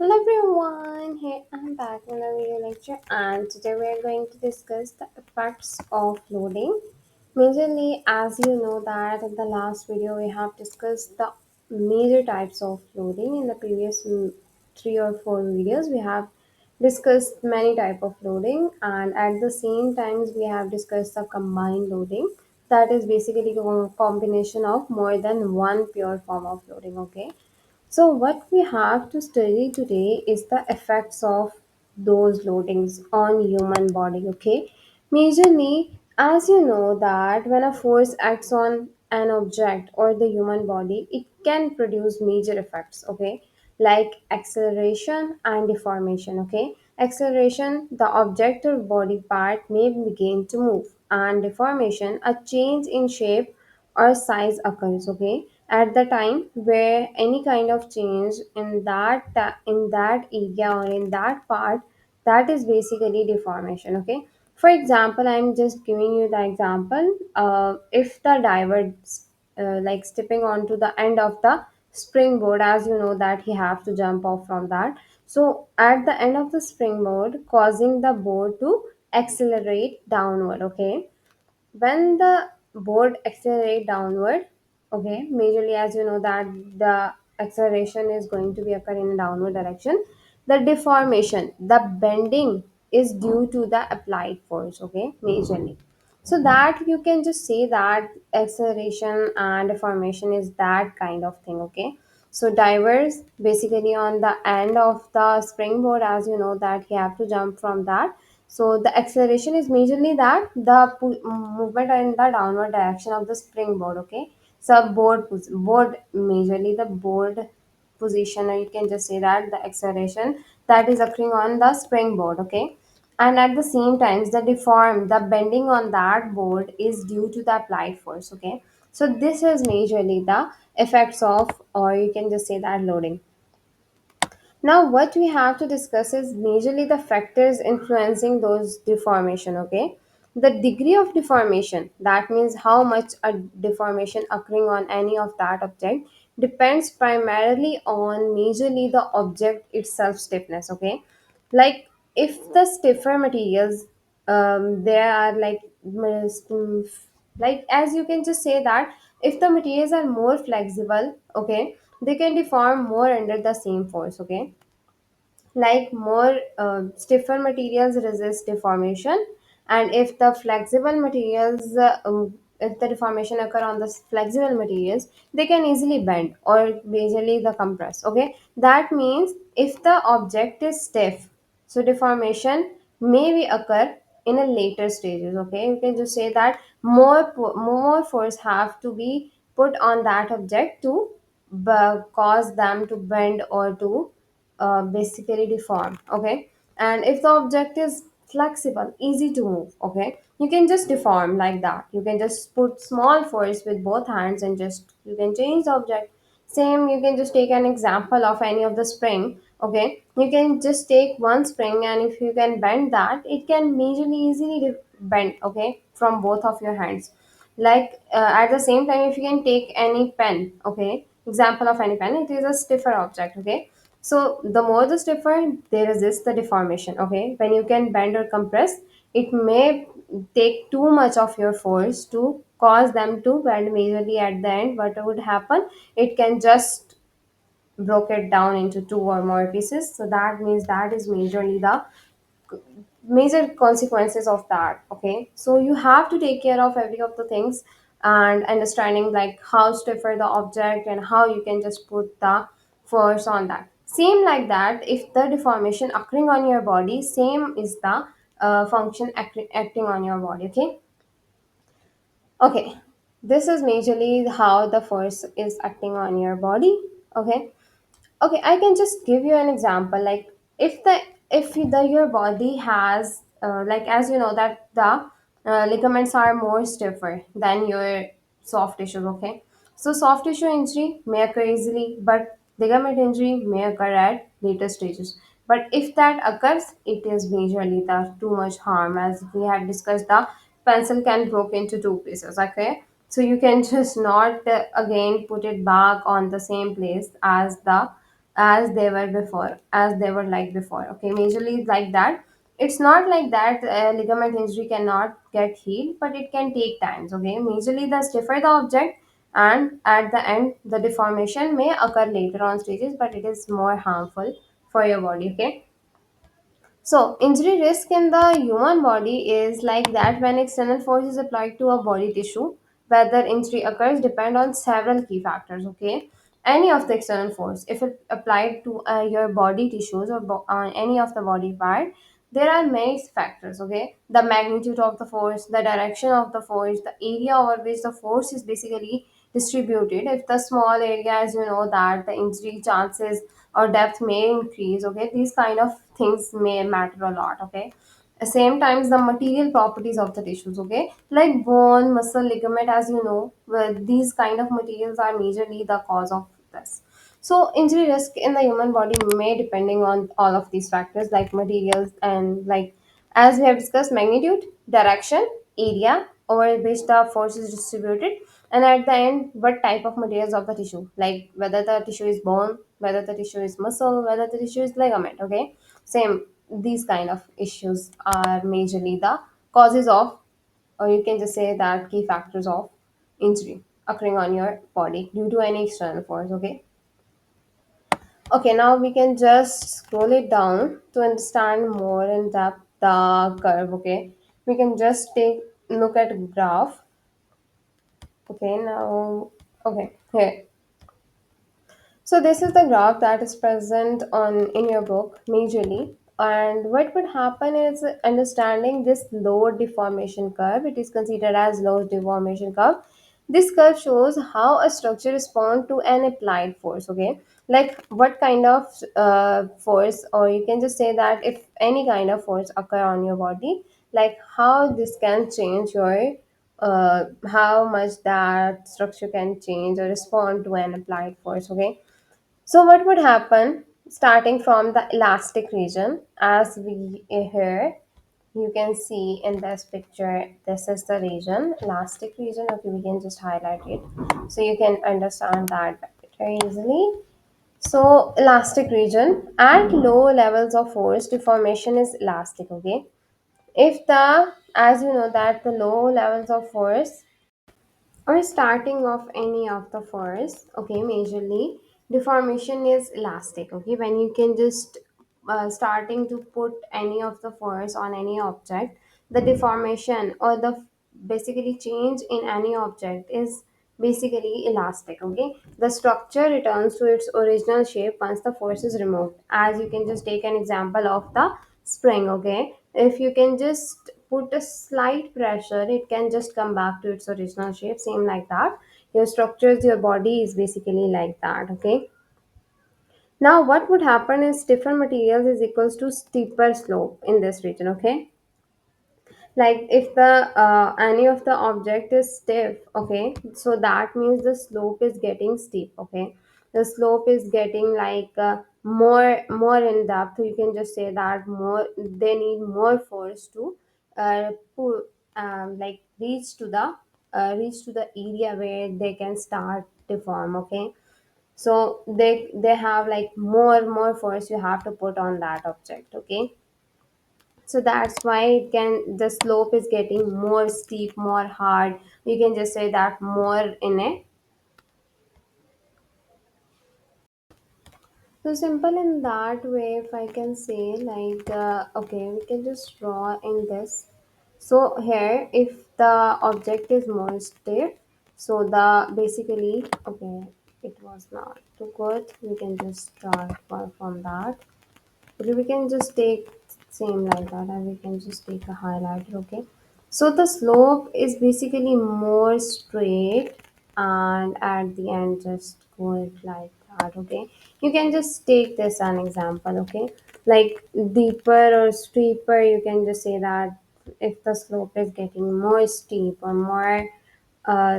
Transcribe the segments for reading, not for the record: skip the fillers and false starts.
Hello everyone, here I'm back in a video lecture and today we are going to discuss the effects of loading. Majorly, as you know that in the last video we have discussed the major types of loading. In the previous 3 or 4 videos we have discussed many type of loading, and at the same times we have discussed the combined loading, that is basically a combination of more than one pure form of loading. Okay, so what we have to study today is the effects of those loadings on human body, okay? Majorly, as you know that when a force acts on an object or the human body, it can produce major effects, okay? Like acceleration and deformation, okay? Acceleration, the object or body part may begin to move, and deformation, a change in shape or size occurs, okay, at the time where any kind of change in that area or in that part, that is basically deformation, okay. For example, I'm just giving you the example. If the diver like stepping onto the end of the springboard, as you know that he have to jump off from that, so at the end of the springboard causing the board to accelerate downward, okay. When the board accelerate downward, okay, majorly as you know that the acceleration is going to be occur in a downward direction, the deformation, the bending is due to the applied force, okay, majorly. So that you can just say that acceleration and deformation is that kind of thing, okay. So divers basically on the end of the springboard, as you know that you have to jump from that, so the acceleration is majorly that the movement in the downward direction of the springboard, okay. So board majorly the board position, or you can just say that the acceleration that is occurring on the springboard, okay. And at the same times the bending on that board is due to the applied force, okay. So this is majorly the effects of, or you can just say that loading. Now, what we have to discuss is majorly the factors influencing those deformation, okay? The degree of deformation, that means how much a deformation occurring on any of that object, depends primarily on majorly the object itself stiffness, okay? Like if the stiffer materials, there are like as you can just say that if the materials are more flexible, okay, they can deform more under the same force, okay. Like more stiffer materials resist deformation, and if the flexible materials if the deformation occur on the flexible materials, they can easily bend or basically the compress, okay. That means if the object is stiff, so deformation may be occur in a later stages, okay. You can just say that more force have to be put on that object to cause them to bend or to basically deform, okay. And if the object is flexible, easy to move, okay, you can just deform like that. You can just put small force with both hands and just you can change the object. Same, you can just take an example of any of the spring, okay. You can just take one spring, and if you can bend that, it can majorly easily bend, okay, from both of your hands. Like at the same time, if you can take any pen, okay, example of any pen, it is a stiffer object, okay. So the more the stiffer, they resist the deformation, okay. When you can bend or compress, it may take too much of your force to cause them to bend majorly. At the end, what would happen, it can just broke it down into two or more pieces. So that means that is majorly the major consequences of that, okay. So you have to take care of every of the things, and understanding like how stiffer the object and how you can just put the force on that. Same like that, if the deformation occurring on your body, same is the function acting on your body, okay. Okay, this is majorly how the force is acting on your body, okay. Okay, I can just give you an example. Like if your body has like as you know that the ligaments are more stiffer than your soft tissues. Okay, so soft tissue injury may occur easily, but ligament injury may occur at later stages. But if that occurs, it is majorly the too much harm, as we have discussed. The pencil can broke into two pieces. Okay, so you can just not again put it back on the same place as the as they were before, as they were like before. Okay, majorly it's like that. It's not like that ligament injury cannot get healed, but it can take times. Okay, majorly the stiffer the object, and at the end the deformation may occur later on stages, but it is more harmful for your body. Okay, so, injury risk in the human body is like that when external force is applied to a body tissue. Whether injury occurs depend on several key factors. Okay, any of the external force, if it applied to your body tissues or any of the body part, there are many factors. Okay, the magnitude of the force, the direction of the force, the area over which the force is basically distributed. If the small area, as you know, that the injury chances or depth may increase. Okay, these kind of things may matter a lot. Okay, at same times the material properties of the tissues. Okay, like bone, muscle, ligament, as you know, these kind of materials are majorly the cause of this. So injury risk in the human body may depending on all of these factors like materials and like, as we have discussed, magnitude, direction, area over which the force is distributed, and at the end what type of materials of the tissue, like whether the tissue is bone, whether the tissue is muscle, whether the tissue is ligament. Okay, same, these kind of issues are majorly the causes of, or you can just say that key factors of injury occurring on your body due to any external force. Okay, okay, now we can just scroll it down to understand more in depth the curve. Okay, we can just take look at graph. Okay, now, okay, here. So this is the graph that is present on in your book majorly. And what would happen is understanding this load deformation curve. It is considered as load deformation curve. This curve shows how a structure responds to an applied force. Okay, like what kind of force, or you can just say that if any kind of force occur on your body, like how this can change your how much that structure can change or respond to an applied force. Okay, so what would happen starting from the elastic region, as we here you can see in this picture, this is the region, elastic region. Okay, we can just highlight it so you can understand that very easily. So elastic region, at low levels of force deformation is elastic. Okay, if the, as you know that the low levels of force or starting of any of the force. Okay, majorly deformation is elastic. Okay, when you can just starting to put any of the force on any object, the deformation or the basically change in any object is basically elastic. Okay, the structure returns to its original shape once the force is removed. As you can just take an example of the spring. Okay, if you can just put a slight pressure, it can just come back to its original shape. Same like that, your structures, your body is basically like that. Okay, now what would happen is different materials is equals to steeper slope in this region. Okay, like if the any of the object is stiff. Okay, so that means the slope is getting steep. Okay, the slope is getting like more in depth. You can just say that more, they need more force to pull, like reach to the area where they can start deform. Okay, so they have like more force you have to put on that object. Okay, so that's why it can, the slope is getting more steep, more hard. You can just say that more in it. So simple in that way, if I can say like okay, we can just draw in this. So here, if the object is more stiff, so the basically, okay, it was not too good, we can just draw it from that. Okay, we can just take same like that, and we can just take a highlighter. Okay, so the slope is basically more straight, and at the end just go it like that. Okay, you can just take this an example. Okay, like deeper or steeper, you can just say that if the slope is getting more steep or more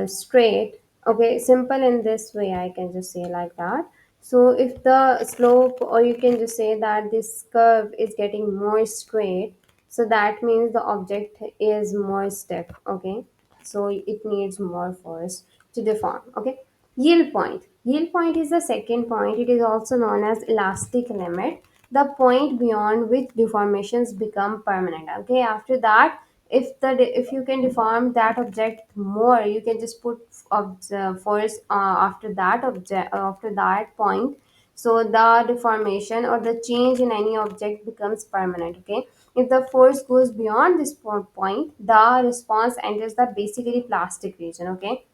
straight. Okay, simple in this way, I can just say like that. So if the slope, or you can just say that this curve is getting more straight, so that means the object is more stiff. Okay, so it needs more force to deform. Okay, yield point. Yield point is the second point. It is also known as elastic limit, the point beyond which deformations become permanent. Okay, after that, if you can deform that object more, you can just put force after that object after that point, so the deformation or the change in any object becomes permanent. Okay, if the force goes beyond this point, the response enters the basically plastic region. Okay,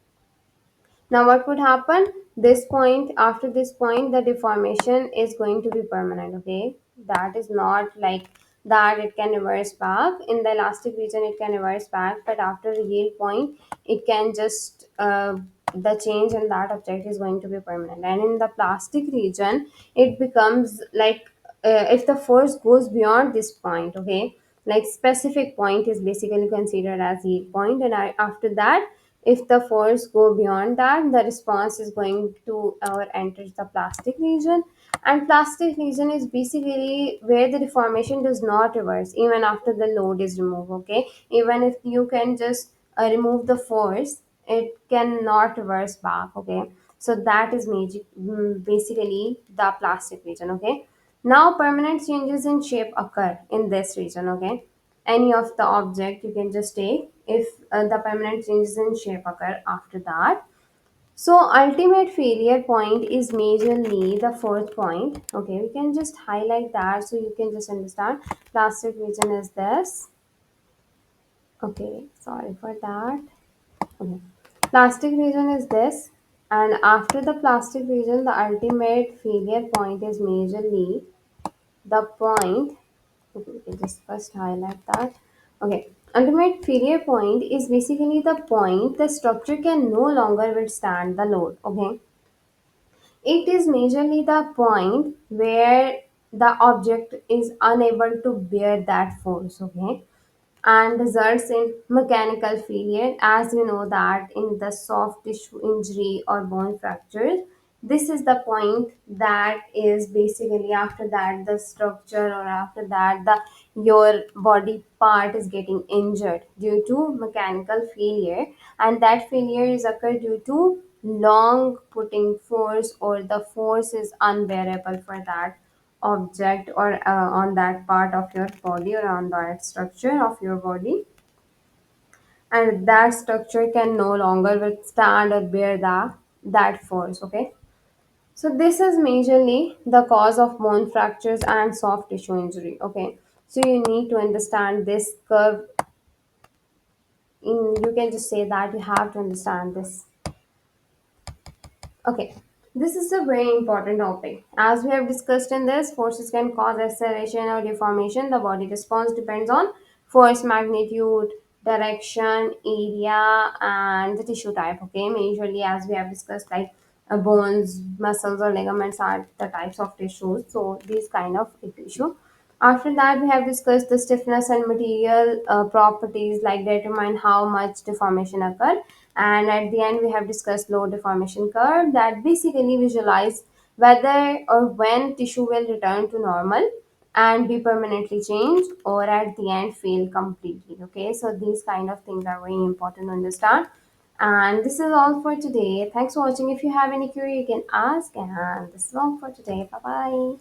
now what would happen? This point, after this point, the deformation is going to be permanent. Okay, that is not like that it can reverse back. In the elastic region it can reverse back, but after the yield point it can just the change in that object is going to be permanent. And in the plastic region it becomes like if the force goes beyond this point. Okay, like specific point is basically considered as yield point, and after that, if the force go beyond that, the response is going to or enters the plastic region. And plastic region is basically where the deformation does not reverse even after the load is removed. Okay, even if you can just remove the force, it cannot reverse back. Okay, so that is basically the plastic region. Okay, now permanent changes in shape occur in this region. Okay, any of the object you can just take if the permanent changes in shape occur after that. So ultimate failure point is majorly the fourth point. Okay, we can just highlight that so you can just understand. Plastic region is this. Okay, sorry for that. Okay, plastic region is this, and after the plastic region the ultimate failure point is majorly the point. Okay, we can just first highlight that. Okay, ultimate failure point is basically the point the structure can no longer withstand the load. Okay, it is majorly the point where the object is unable to bear that force. Okay, and results in mechanical failure. As you know that in the soft tissue injury or bone fractures, this is the point that is basically after that the structure or after that the your body part is getting injured due to mechanical failure, and that failure is occurred due to long putting force or the force is unbearable for that object or on that part of your body or on that structure of your body, and that structure can no longer withstand or bear that force. Okay, so this is majorly the cause of bone fractures and soft tissue injury. Okay, so you need to understand this curve. In you can just say that you have to understand this. Okay, this is a very important topic. As we have discussed in this, forces can cause acceleration or deformation. The body response depends on force magnitude, direction, area, and the tissue type. Okay, majorly as we have discussed, like bones, muscles, or ligaments are the types of tissues. So these kind of tissue. After that, we have discussed the stiffness and material properties like determine how much deformation occur. And at the end, we have discussed load deformation curve that basically visualize whether or when tissue will return to normal and be permanently changed or at the end fail completely. Okay, so these kind of things are very important to understand. And this is all for today. Thanks for watching. If you have any query, you can ask. And this is all for today. Bye bye.